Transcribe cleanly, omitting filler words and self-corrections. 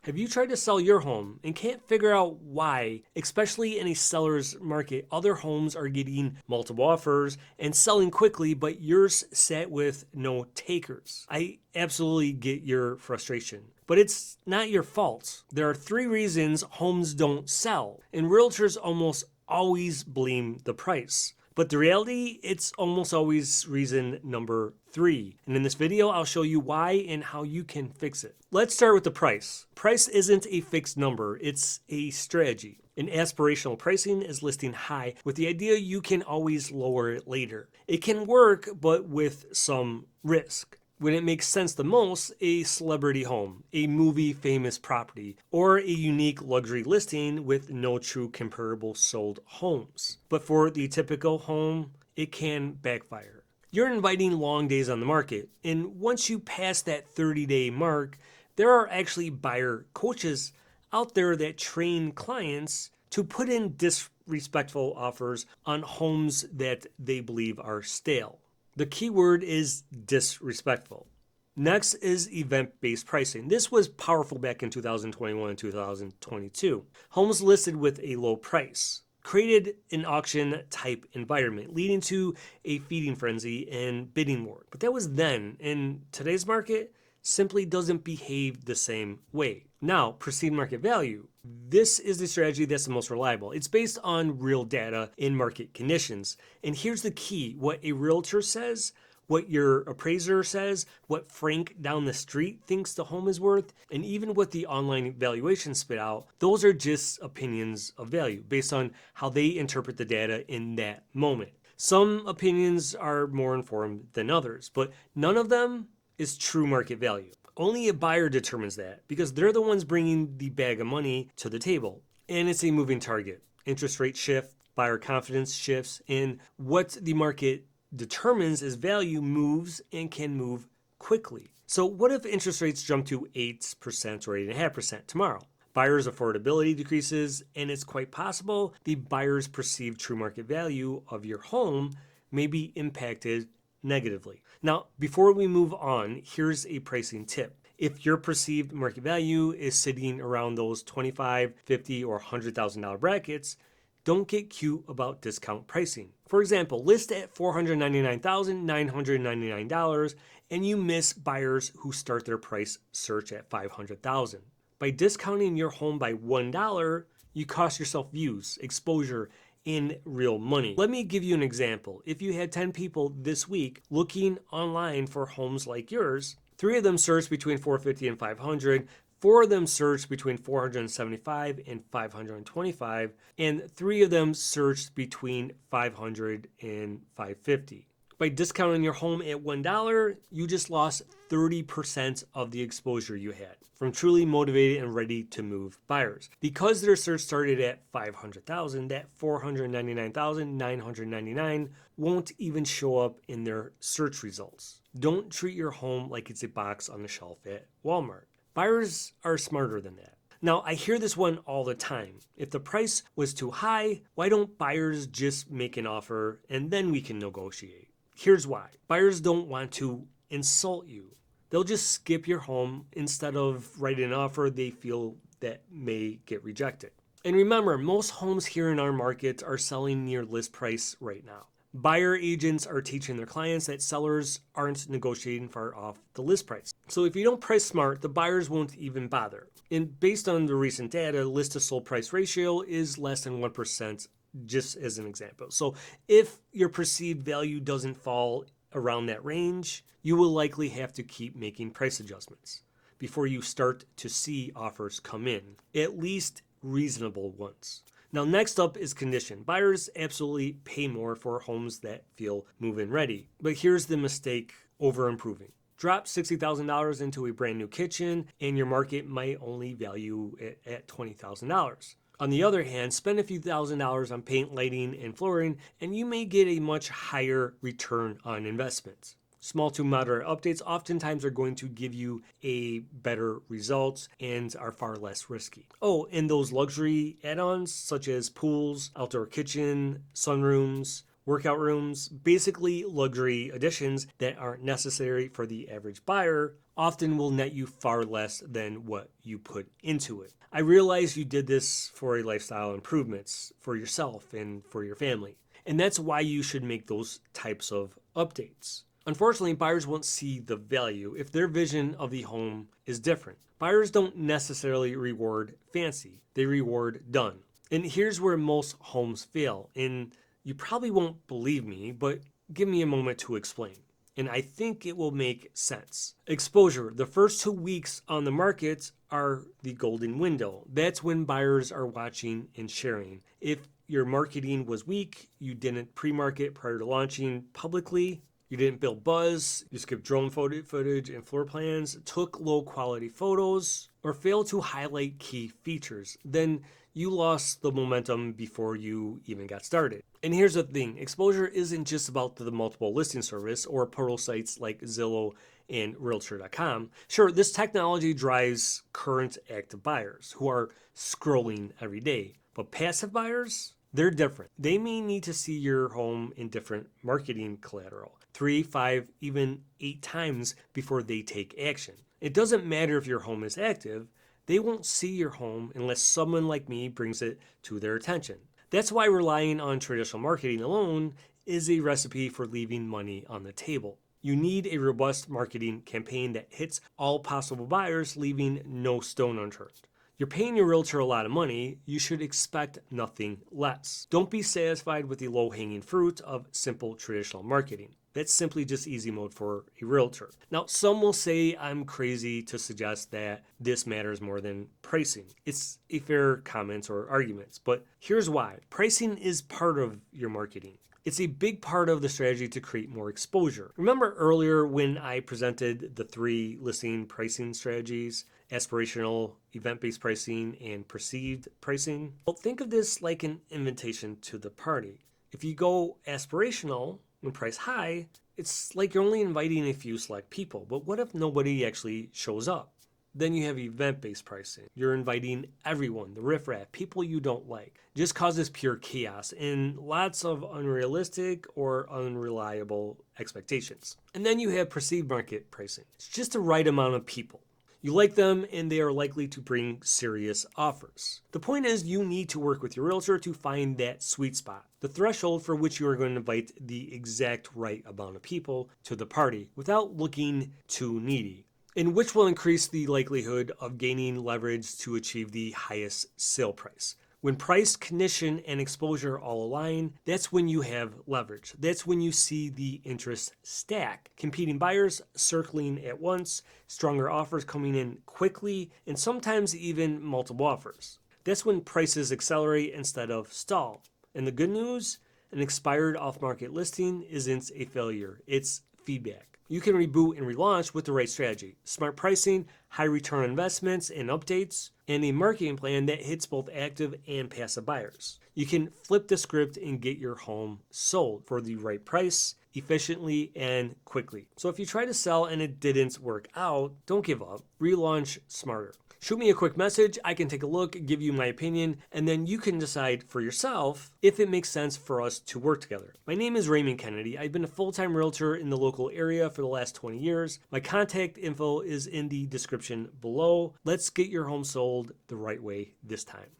Have you tried to sell your home and can't figure out why, especially in a seller's market, other homes are getting multiple offers and selling quickly, but yours sat with no takers? I absolutely get your frustration, but it's not your fault. There are 3 reasons homes don't sell, and realtors almost always blame the price. But the reality, it's almost always reason number 3. And in this video, I'll show you why and how you can fix it. Let's start with the price. Price isn't a fixed number, it's a strategy. An aspirational pricing is listing high with the idea you can always lower it later. It can work, but with some risk. When it makes sense the most, a celebrity home, a movie famous property, or a unique luxury listing with no true comparable sold homes. But for the typical home, it can backfire. You're inviting long days on the market, and once you pass that 30-day mark, there are actually buyer coaches out there that train clients to put in disrespectful offers on homes that they believe are stale. The key word is disrespectful. Next is event-based pricing. This was powerful back in 2021 and 2022. Homes listed with a low price created an auction type environment, leading to a feeding frenzy and bidding war. But that was then. In today's market, simply doesn't behave the same way. Now, perceived market value. This is the strategy that's the most reliable. It's based on real data in market conditions. And here's the key. What a realtor says, what your appraiser says, what Frank down the street thinks the home is worth, and even what the online valuation spit out, those are just opinions of value based on how they interpret the data in that moment. Some opinions are more informed than others, but none of them is true market value. Only a buyer determines that because they're the ones bringing the bag of money to the table. And it's a moving target. Interest rates shift, buyer confidence shifts, and what the market determines as value moves and can move quickly. So what if interest rates jump to 8% or 8.5% tomorrow? Buyers' affordability decreases, and it's quite possible the buyer's perceived true market value of your home may be impacted negatively. Now, before we move on, here's a pricing tip. If your perceived market value is sitting around those $25,000, $50,000, or $100,000 brackets, don't get cute about discount pricing. For example, list at $499,999 and you miss buyers who start their price search at $500,000. By discounting your home by $1, you cost yourself views, exposure, in real money. Let me give you an example. If you had 10 people this week looking online for homes like yours, 3 of them searched between $450 and $500, 4 of them searched between $475 and $525, and 3 of them searched between $500 and $550. By discounting your home at $1, you just lost 30% of the exposure you had from truly motivated and ready to move buyers. Because their search started at $500,000, that $499,999 won't even show up in their search results. Don't treat your home like it's a box on the shelf at Walmart. Buyers are smarter than that. Now, I hear this one all the time. If the price was too high, why don't buyers just make an offer and then we can negotiate? Here's why. Buyers don't want to insult you. They'll just skip your home instead of writing an offer they feel that may get rejected. And remember, most homes here in our market are selling near list price right now. Buyer agents are teaching their clients that sellers aren't negotiating far off the list price. So if you don't price smart, the buyers won't even bother. And based on the recent data, list to sold price ratio is less than 1%, just as an example. So if your perceived value doesn't fall around that range, you will likely have to keep making price adjustments before you start to see offers come in, at least reasonable ones. Now, next up is condition. Buyers absolutely pay more for homes that feel move-in ready. But here's the mistake: over improving. Drop $60,000 into a brand new kitchen and your market might only value it at $20,000. On the other hand, spend a few $1,000s on paint, lighting, and flooring, and you may get a much higher return on investment. Small to moderate updates oftentimes are going to give you a better results and are far less risky. Oh, and those luxury add-ons such as pools, outdoor kitchen, sunrooms, workout rooms, basically luxury additions that aren't necessary for the average buyer, often will net you far less than what you put into it. I realize you did this for a lifestyle improvements for yourself and for your family, and that's why you should make those types of updates. Unfortunately, buyers won't see the value if their vision of the home is different. Buyers don't necessarily reward fancy, they reward done. And here's where most homes fail, and you probably won't believe me, but give me a moment to explain. And I think it will make sense. Exposure. The first 2 weeks on the market are the golden window. That's when buyers are watching and sharing. If your marketing was weak, you didn't pre-market prior to launching publicly, you didn't build buzz, you skipped drone footage and floor plans, took low quality photos, or failed to highlight key features, then you lost the momentum before you even got started. And here's the thing, exposure isn't just about the multiple listing service or portal sites like Zillow and Realtor.com. Sure, this technology drives current active buyers who are scrolling every day, but passive buyers, they're different. They may need to see your home in different marketing collateral 3, 5, even 8 times before they take action. It doesn't matter if your home is active, they won't see your home unless someone like me brings it to their attention. That's why relying on traditional marketing alone is a recipe for leaving money on the table. You need a robust marketing campaign that hits all possible buyers, leaving no stone unturned. You're paying your realtor a lot of money, you should expect nothing less. Don't be satisfied with the low-hanging fruit of simple traditional marketing. That's simply just easy mode for a realtor. Now, some will say I'm crazy to suggest that this matters more than pricing. It's a fair comment or arguments, but here's why. Pricing is part of your marketing. It's a big part of the strategy to create more exposure. Remember earlier when I presented the 3 listing pricing strategies, aspirational, event-based pricing, and perceived pricing? Well, think of this like an invitation to the party. If you go aspirational, when priced high, it's like you're only inviting a few select people. But what if nobody actually shows up? Then you have event-based pricing. You're inviting everyone, the riffraff, people you don't like. It just causes pure chaos and lots of unrealistic or unreliable expectations. And then you have perceived market pricing. It's just the right amount of people. You like them and they are likely to bring serious offers. The point is you need to work with your realtor to find that sweet spot, the threshold for which you are going to invite the exact right amount of people to the party without looking too needy, and which will increase the likelihood of gaining leverage to achieve the highest sale price. When price, condition, and exposure all align, that's when you have leverage. That's when you see the interest stack. Competing buyers circling at once, stronger offers coming in quickly, and sometimes even multiple offers. That's when prices accelerate instead of stall. And the good news, an expired off-market listing isn't a failure, it's feedback. You can reboot and relaunch with the right strategy. Smart pricing, high return on investments and updates, and a marketing plan that hits both active and passive buyers. You can flip the script and get your home sold for the right price, efficiently and quickly. So if you try to sell and it didn't work out, don't give up. Relaunch smarter. Shoot me a quick message, I can take a look, give you my opinion, and then you can decide for yourself if it makes sense for us to work together. My name is Raymond Kennedy. I've been a full-time realtor in the local area for the last 20 years. My contact info is in the description below. Let's get your home sold the right way this time.